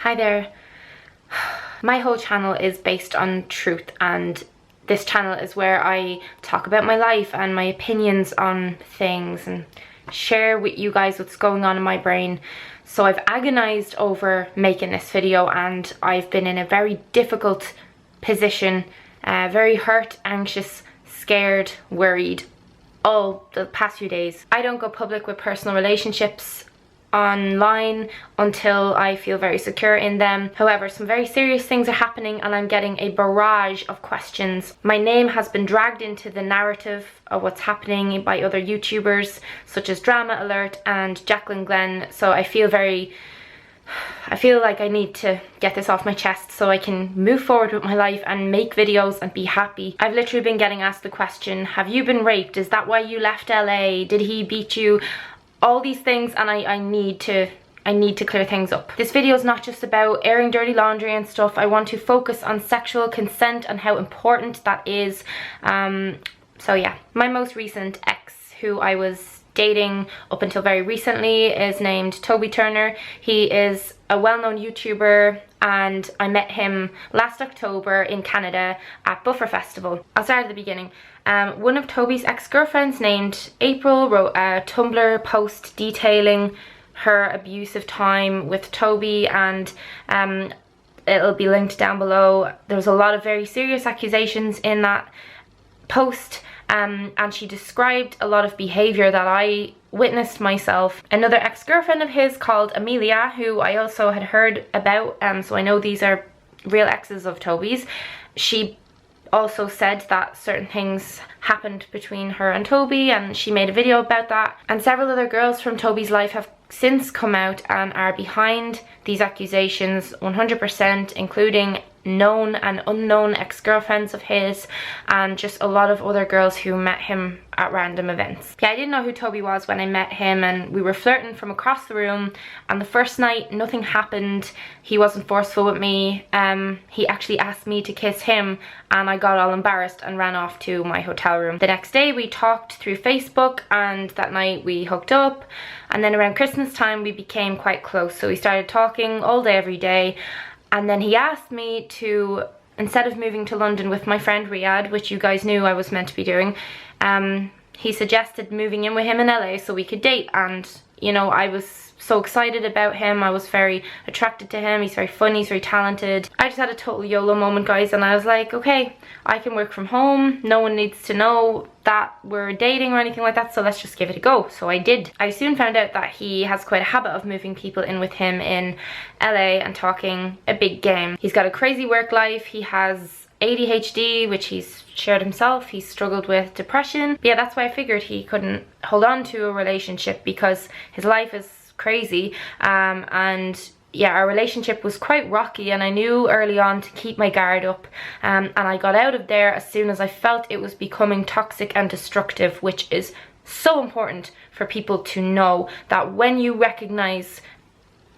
Hi there. My whole channel is based on truth, and this channel is where I talk about my life and my opinions on things and share with you guys what's going on in my brain. So I've agonized over making this video, and I've been in a very difficult position, very hurt, anxious, scared, worried all the past few days. I don't go public with personal relationships online until I feel very secure in them. However, some very serious things are happening and I'm getting a barrage of questions. My name has been dragged into the narrative of what's happening by other YouTubers such as Drama Alert and Jaclyn Glenn, so I feel like I need to get this off my chest so I can move forward with my life and make videos and be happy. I've literally been getting asked the question, have you been raped? Is that why you left LA? Did he beat you? All these things, and I need to clear things up. This video is not just about airing dirty laundry and stuff. I want to focus on sexual consent and how important that is. So yeah, my most recent ex, who I was dating up until very recently, is named Toby Turner. He is a well-known YouTuber, and I met him last October in Canada at Buffer Festival. I'll start at the beginning. One of Toby's ex-girlfriends named April wrote a Tumblr post detailing her abusive time with Toby, and it'll be linked down below. There was a lot of very serious accusations in that post, and she described a lot of behaviour that I witnessed myself. Another ex-girlfriend of his called Amelia, who I also had heard about, so I know these are real exes of Toby's. She also said that certain things happened between her and Toby, and she made a video about that. And several other girls from Toby's life have since come out and are behind these accusations 100%, including known and unknown ex-girlfriends of his, and just a lot of other girls who met him at random events. Yeah, I didn't know who Toby was when I met him, and we were flirting from across the room, and the first night nothing happened. He wasn't forceful with me. He actually asked me to kiss him, and I got all embarrassed and ran off to my hotel room. The next day we talked through Facebook, and that night we hooked up, and then around Christmas time we became quite close, so we started talking all day every day. And then he asked me to, instead of moving to London with my friend Riyadh, which you guys knew I was meant to be doing, he suggested moving in with him in LA so we could date. And, you know, I was so excited about him. I was very attracted to him. He's very funny, he's very talented. I just had a total YOLO moment, guys, and I was like, okay, I can work from home. No one needs to know that we're dating or anything like that, so let's just give it a go. So I did. I soon found out that he has quite a habit of moving people in with him in LA and talking a big game. He's got a crazy work life. He has ADHD, which he's shared himself. He's struggled with depression. But yeah, that's why I figured he couldn't hold on to a relationship, because his life is crazy. And yeah, our relationship was quite rocky, and I knew early on to keep my guard up, and I got out of there as soon as I felt it was becoming toxic and destructive, which is so important for people to know, that when you recognize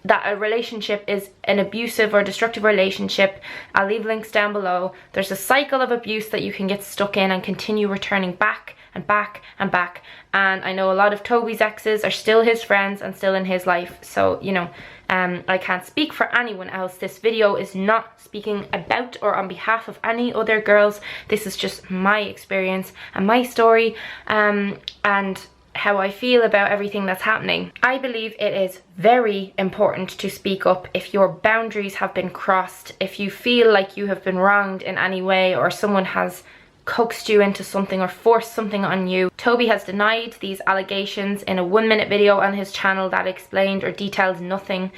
that a relationship is an abusive or destructive relationship, I'll leave links down below, there's a cycle of abuse that you can get stuck in and continue returning back and back and back. And I know a lot of Toby's exes are still his friends and still in his life, so you know, I can't speak for anyone else. This video is not speaking about or on behalf of any other girls. This is just my experience and my story, and how I feel about everything that's happening. I believe it is very important to speak up if your boundaries have been crossed, if you feel like you have been wronged in any way, or someone has coaxed you into something or forced something on you. Toby has denied these allegations in a 1-minute video on his channel that explained or detailed nothing.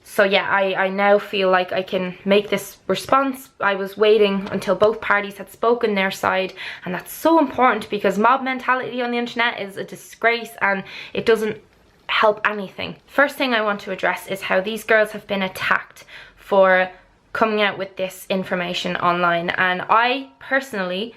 So yeah, I now feel like I can make this response. I was waiting until both parties had spoken their side, and that's so important because mob mentality on the internet is a disgrace and it doesn't help anything. First thing I want to address is how these girls have been attacked for coming out with this information online, and I personally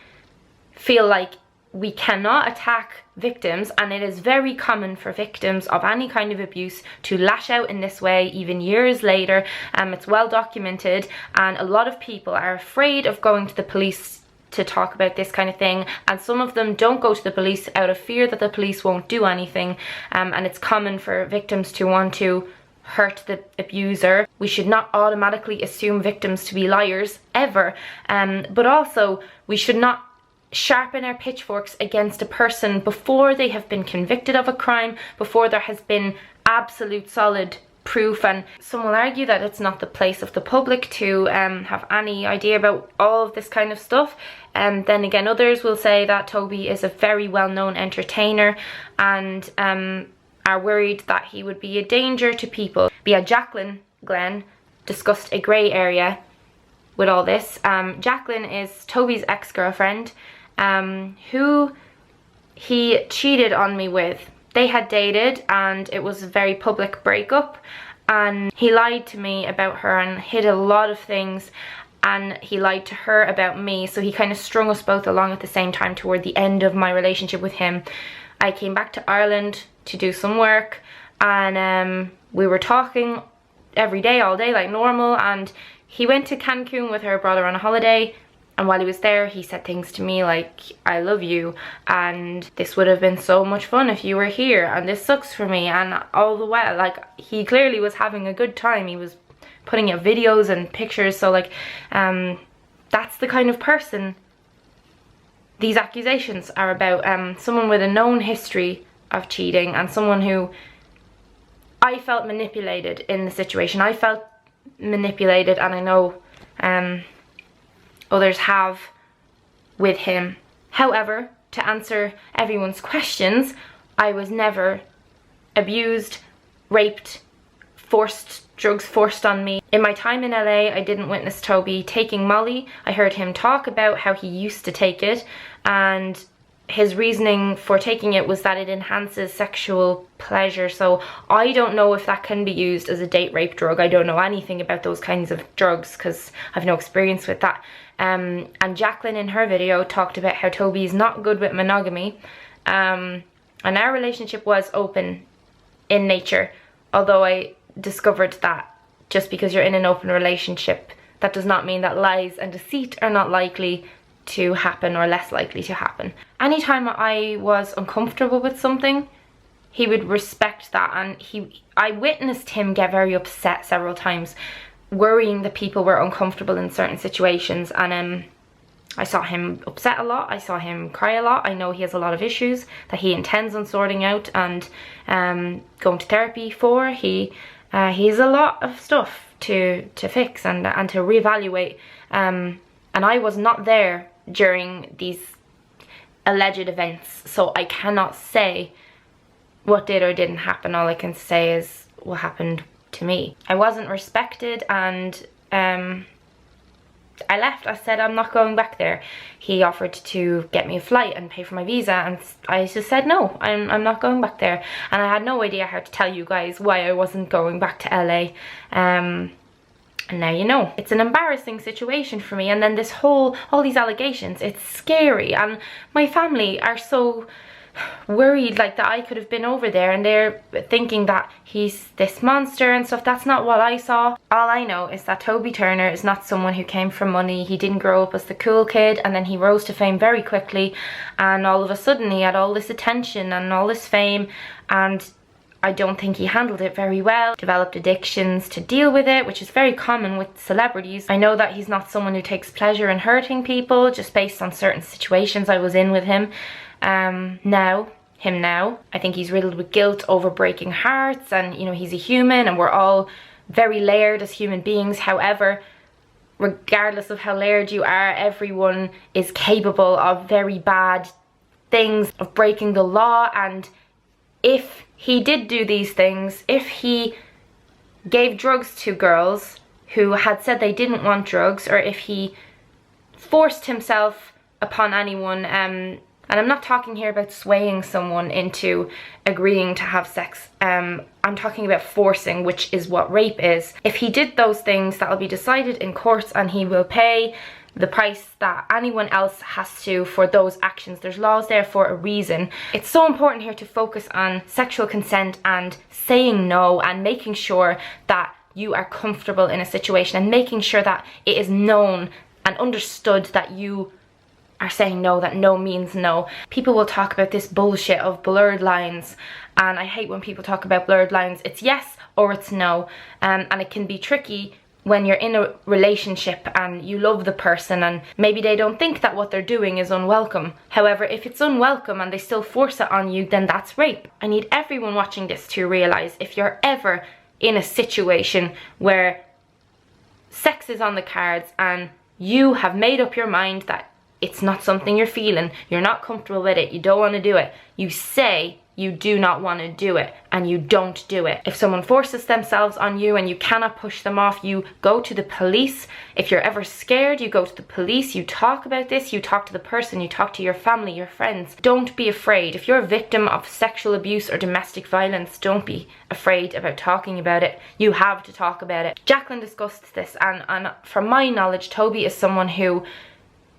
feel like we cannot attack victims, and it is very common for victims of any kind of abuse to lash out in this way even years later. It's well documented, and a lot of people are afraid of going to the police to talk about this kind of thing, and some of them don't go to the police out of fear that the police won't do anything, and it's common for victims to want to hurt the abuser. We should not automatically assume victims to be liars, ever. But also, we should not sharpen our pitchforks against a person before they have been convicted of a crime, before there has been absolute solid proof. And some will argue that it's not the place of the public to have any idea about all of this kind of stuff. And then again, others will say that Toby is a very well-known entertainer and are worried that he would be a danger to people. But yeah, Jaclyn Glenn discussed a grey area with all this. Jaclyn is Toby's ex-girlfriend, who he cheated on me with. They had dated and it was a very public breakup, and he lied to me about her and hid a lot of things, and he lied to her about me. So he kind of strung us both along at the same time toward the end of my relationship with him. I came back to Ireland to do some work, and we were talking every day, all day, like normal, and he went to Cancun with her brother on a holiday. And while he was there, he said things to me like, I love you, and this would have been so much fun if you were here, and this sucks for me. And all the while, like, he clearly was having a good time. He was putting out videos and pictures. So like, that's the kind of person these accusations are about. Someone with a known history of cheating, and someone who I felt manipulated in the situation. I felt manipulated, and I know others have with him. However, to answer everyone's questions, I was never abused, raped, drugs forced on me. In my time in LA, I didn't witness Toby taking Molly. I heard him talk about how he used to take it, and his reasoning for taking it was that it enhances sexual pleasure. So I don't know if that can be used as a date rape drug. I don't know anything about those kinds of drugs because I've no experience with that. And Jaclyn in her video talked about how Toby is not good with monogamy. And our relationship was open in nature, although I discovered that just because you're in an open relationship, that does not mean that lies and deceit are not likely to happen or less likely to happen. Anytime I was uncomfortable with something, he would respect that, and I witnessed him get very upset several times, worrying that people were uncomfortable in certain situations. And I saw him upset a lot, I saw him cry a lot. I know he has a lot of issues that he intends on sorting out and going to therapy for. He has a lot of stuff to fix and to reevaluate, and I was not there during these alleged events, so I cannot say what did or didn't happen. All I can say is what happened to me. I wasn't respected, and I left. I said I'm not going back there. He offered to get me a flight and pay for my visa, and I just said no, I'm not going back there. And I had no idea how to tell you guys why I wasn't going back to LA. And now you know. It's an embarrassing situation for me, and then all these allegations, it's scary, and my family are so worried like that I could have been over there, and they're thinking that he's this monster and stuff. That's not what I saw. All I know is that Toby Turner is not someone who came from money. He didn't grow up as the cool kid, and then he rose to fame very quickly, and all of a sudden he had all this attention and all this fame, and I don't think he handled it very well. Developed addictions to deal with it, which is very common with celebrities. I know that he's not someone who takes pleasure in hurting people, just based on certain situations I was in with him. Now, I think he's riddled with guilt over breaking hearts, and you know, he's a human and we're all very layered as human beings. However, regardless of how layered you are, everyone is capable of very bad things, of breaking the law. And if he did do these things, if he gave drugs to girls who had said they didn't want drugs, or if he forced himself upon anyone, and I'm not talking here about swaying someone into agreeing to have sex, I'm talking about forcing, which is what rape is. If he did those things, that will be decided in courts, and he will pay the price that anyone else has to for those actions. There's laws there for a reason. It's so important here to focus on sexual consent and saying no, and making sure that you are comfortable in a situation, and making sure that it is known and understood that you are saying no, that no means no. People will talk about this bullshit of blurred lines, and I hate when people talk about blurred lines. It's yes or it's no, and it can be tricky when you're in a relationship and you love the person and maybe they don't think that what they're doing is unwelcome. However, if it's unwelcome and they still force it on you, then that's rape. I need everyone watching this to realize, if you're ever in a situation where sex is on the cards and you have made up your mind that it's not something you're feeling, you're not comfortable with it, you don't want to do it, you say you do not want to do it and you don't do it. If someone forces themselves on you and you cannot push them off, you go to the police. If you're ever scared, you go to the police, you talk about this, you talk to the person, you talk to your family, your friends. Don't be afraid. If you're a victim of sexual abuse or domestic violence, don't be afraid about talking about it. You have to talk about it. Jaclyn discussed this, and from my knowledge, Toby is someone who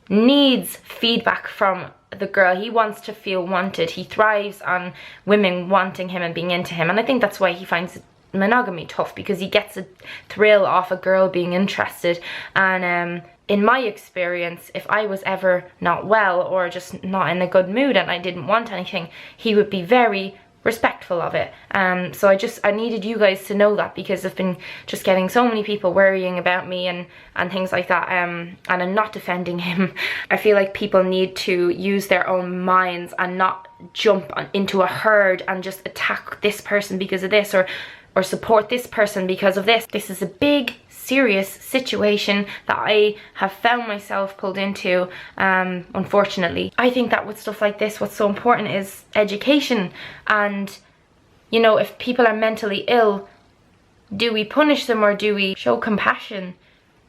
needs feedback from the girl. He wants to feel wanted. He thrives on women wanting him and being into him, and I think that's why he finds monogamy tough, because he gets a thrill off a girl being interested. And in my experience, if I was ever not well or just not in a good mood and I didn't want anything, he would be very respectful of it. So I needed you guys to know that, because I've been just getting so many people worrying about me and things like that, and I'm not defending him. I feel like people need to use their own minds and not jump into a herd and just attack this person because of this, or support this person because of this. This is a big, serious situation that I have found myself pulled into, unfortunately. I think that with stuff like this, what's so important is education. And, you know, if people are mentally ill, do we punish them or do we show compassion?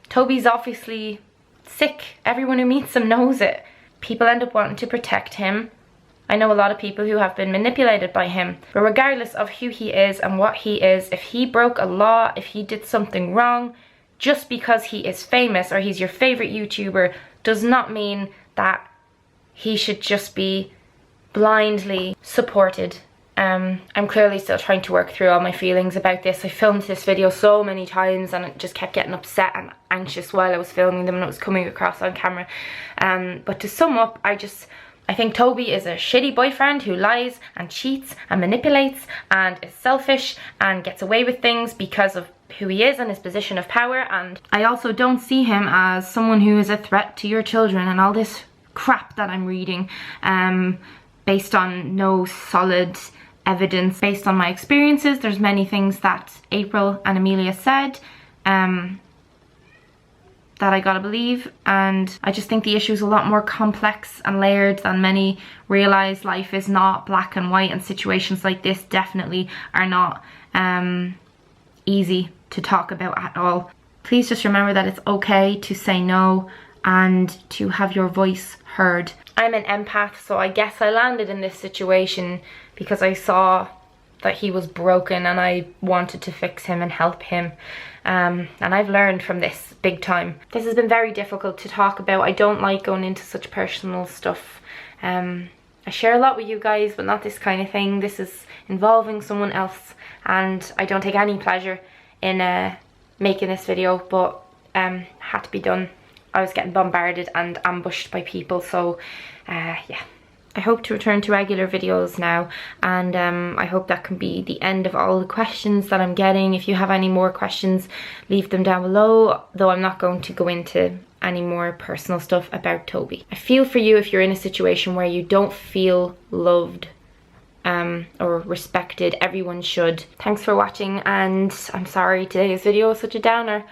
Toby's obviously sick. Everyone who meets him knows it. People end up wanting to protect him. I know a lot of people who have been manipulated by him. But regardless of who he is and what he is, if he broke a law, if he did something wrong, just because he is famous or he's your favorite YouTuber does not mean that he should just be blindly supported. I'm clearly still trying to work through all my feelings about this. I filmed this video so many times and it just kept getting upset and anxious while I was filming them and it was coming across on camera. But to sum up, I think Toby is a shitty boyfriend who lies and cheats and manipulates and is selfish and gets away with things because of who he is and his position of power. And I also don't see him as someone who is a threat to your children and all this crap that I'm reading, based on no solid evidence. Based on my experiences, there's many things that April and Amelia said that I gotta believe, and I just think the issue is a lot more complex and layered than many realize. Life is not black and white, and situations like this definitely are not easy to talk about at all. Please just remember that it's okay to say no and to have your voice heard. I'm an empath, so I guess I landed in this situation because I saw that he was broken and I wanted to fix him and help him. And I've learned from this big time. This has been very difficult to talk about. I don't like going into such personal stuff. I share a lot with you guys, but not this kind of thing. This is involving someone else, and I don't take any pleasure in making this video, but had to be done. I was getting bombarded and ambushed by people, so yeah. I hope to return to regular videos now, and I hope that can be the end of all the questions that I'm getting. If you have any more questions, leave them down below, though I'm not going to go into any more personal stuff about Toby. I feel for you if you're in a situation where you don't feel loved or respected. Everyone should. Thanks for watching, and I'm sorry today's video was such a downer.